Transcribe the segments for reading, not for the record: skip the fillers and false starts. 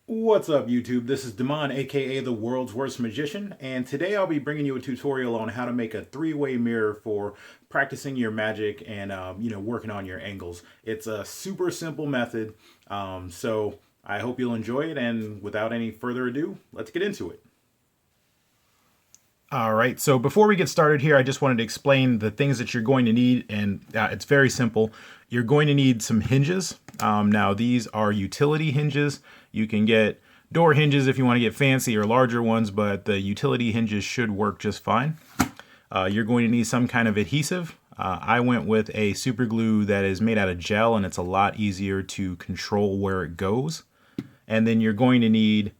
What's up YouTube? This is Damon, aka the world's worst magician, and today I'll be bringing you a tutorial on how to make a three-way mirror for practicing your magic and working on your angles. It's a super simple method, so I hope you'll enjoy it, and without any further ado, let's get into it. All right, so before we get started here, I just wanted to explain the things that you're going to need, and it's very simple. You're going to need some hinges. Now, these are utility hinges. You can get door hinges if you want to get fancy or larger ones, but the utility hinges should work just fine. You're going to need some kind of adhesive. I went with a super glue that is made out of gel, and it's a lot easier to control where it goes. And then you're going to need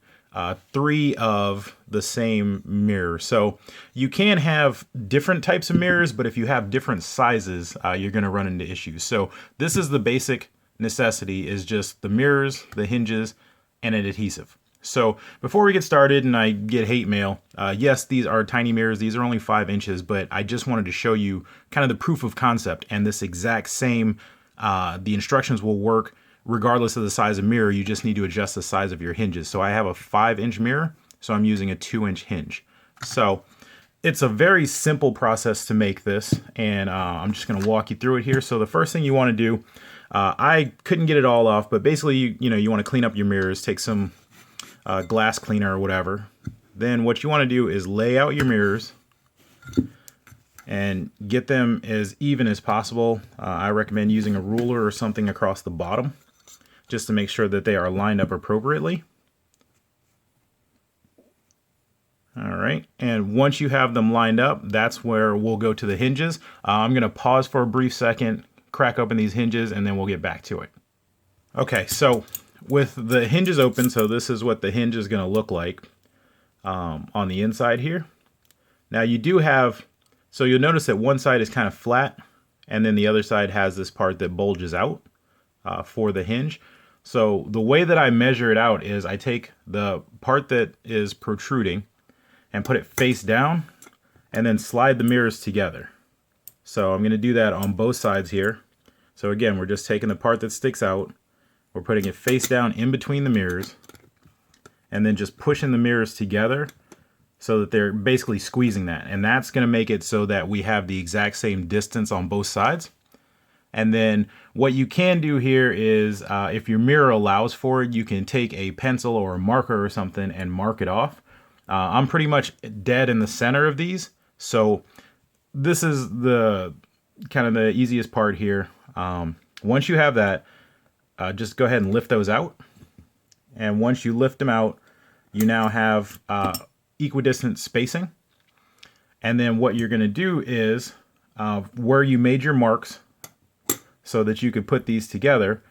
3 of the same mirror. So you can have different types of mirrors, but if you have different sizes, you're going to run into issues. So this is the basic necessity, is just the mirrors, the hinges, and an adhesive. So before we get started and I get hate mail, yes, these are tiny mirrors. These are only 5 inches, but I just wanted to show you kind of the proof of concept, and this exact same, the instructions will work regardless of the size of mirror. You just need to adjust the size of your hinges. So I have a 5-inch mirror, so I'm using a 2-inch hinge. So it's a very simple process to make this, and I'm just going to walk you through it here. So the first thing you want to do, I couldn't get it all off, but basically you want to clean up your mirrors, take some glass cleaner or whatever. Then what you want to do is lay out your mirrors and get them as even as possible. I recommend using a ruler or something across the bottom, just to make sure that they are lined up appropriately. All right, and once you have them lined up, that's where we'll go to the hinges. I'm going to pause for a brief second, crack open these hinges, and then we'll get back to it. Okay, so with the hinges open, so this is what the hinge is going to look like on the inside here. Now you do have, so you'll notice that one side is kind of flat, and then the other side has this part that bulges out for the hinge. So the way that I measure it out is I take the part that is protruding and put it face down and then slide the mirrors together. So I'm going to do that on both sides here. So again, we're just taking the part that sticks out, we're putting it face down in between the mirrors, and then just pushing the mirrors together so that they're basically squeezing that. And that's going to make it so that we have the exact same distance on both sides. And then what you can do here is, if your mirror allows for it, you can take a pencil or a marker or something and mark it off. I'm pretty much dead in the center of these, so this is the kind of the easiest part here. Once you have that, just go ahead and lift those out. And once you lift them out, you now have equidistant spacing. And then what you're going to do is, where you made your marks so that you could put these together,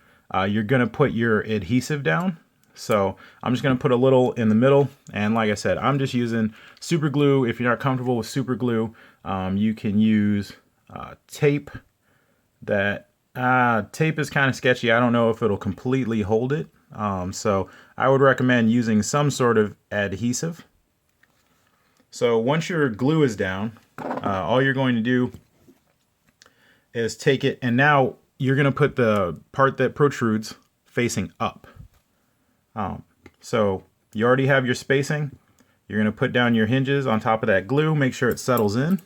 you're going to put your adhesive down. So I'm just going to put a little in the middle, and like I said, I'm just using super glue. If you're not comfortable with super glue, you can use tape. That tape is kind of sketchy. I don't know if it'll completely hold it, so I would recommend using some sort of adhesive. So once your glue is down, all you're going to do is take it, and now you're going to put the part that protrudes facing up. So you already have your spacing. You're going to put down your hinges on top of that glue. Make sure it settles in.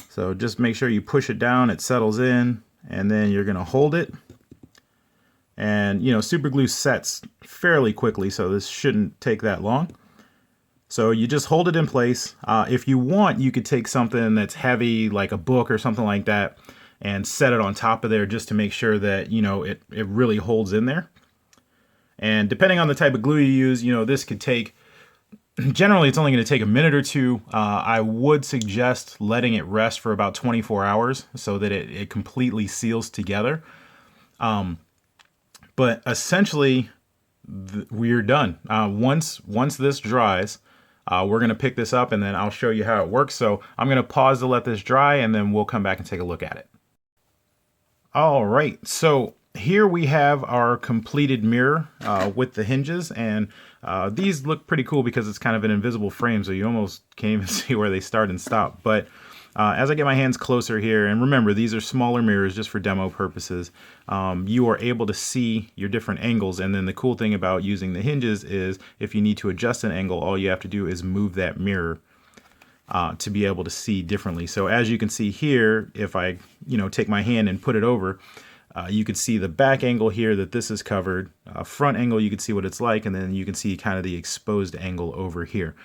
So just make sure you push it down, it settles in, and then you're going to hold it. And super glue sets fairly quickly, so this shouldn't take that long. So you just hold it in place. If you want, you could take something that's heavy, like a book or something like that, and set it on top of there just to make sure that it really holds in there. And depending on the type of glue you use, this could take, generally it's only going to take a minute or two. I would suggest letting it rest for about 24 hours so that it completely seals together. But essentially, we're done. Once this dries, we're going to pick this up, and then I'll show you how it works. So I'm going to pause to let this dry, and then we'll come back and take a look at it. All right, so here we have our completed mirror with the hinges, and these look pretty cool because it's kind of an invisible frame, so you almost can't even see where they start and stop. But as I get my hands closer here, and remember, these are smaller mirrors just for demo purposes, you are able to see your different angles. And then the cool thing about using the hinges is if you need to adjust an angle, all you have to do is move that mirror to be able to see differently. So as you can see here, if I take my hand and put it over, you could see the back angle here that this is covered, front angle you can see what it's like, and then you can see kind of the exposed angle over here.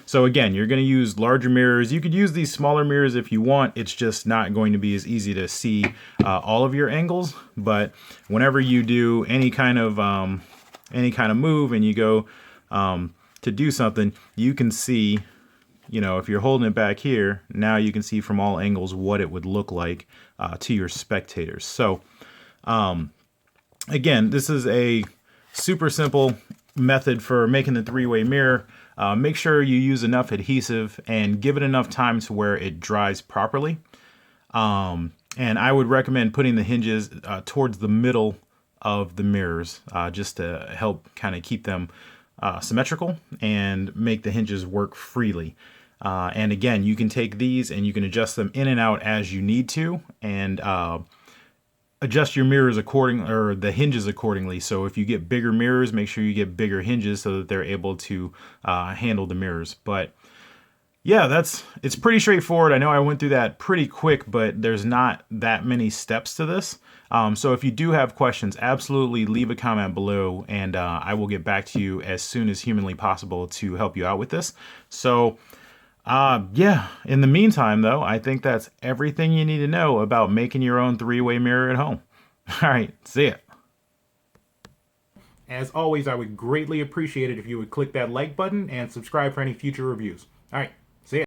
So again, you're going to use larger mirrors. You could use these smaller mirrors if you want. It's just not going to be as easy to see all of your angles. But whenever you do any kind of move and you go to do something, you can see, if you're holding it back here, now you can see from all angles what it would look like to your spectators. So again, this is a super simple method for making the three-way mirror. Make sure you use enough adhesive and give it enough time to where it dries properly. And I would recommend putting the hinges towards the middle of the mirrors just to help kind of keep them symmetrical and make the hinges work freely. And again, you can take these and you can adjust them in and out as you need to, and adjust your mirrors or the hinges accordingly. So if you get bigger mirrors, make sure you get bigger hinges so that they're able to handle the mirrors. But yeah, it's pretty straightforward. I know I went through that pretty quick, but there's not that many steps to this. So if you do have questions, absolutely leave a comment below, and I will get back to you as soon as humanly possible to help you out with this. So yeah, in the meantime, though, I think that's everything you need to know about making your own three-way mirror at home. All right, see ya. As always, I would greatly appreciate it if you would click that like button and subscribe for any future reviews. All right,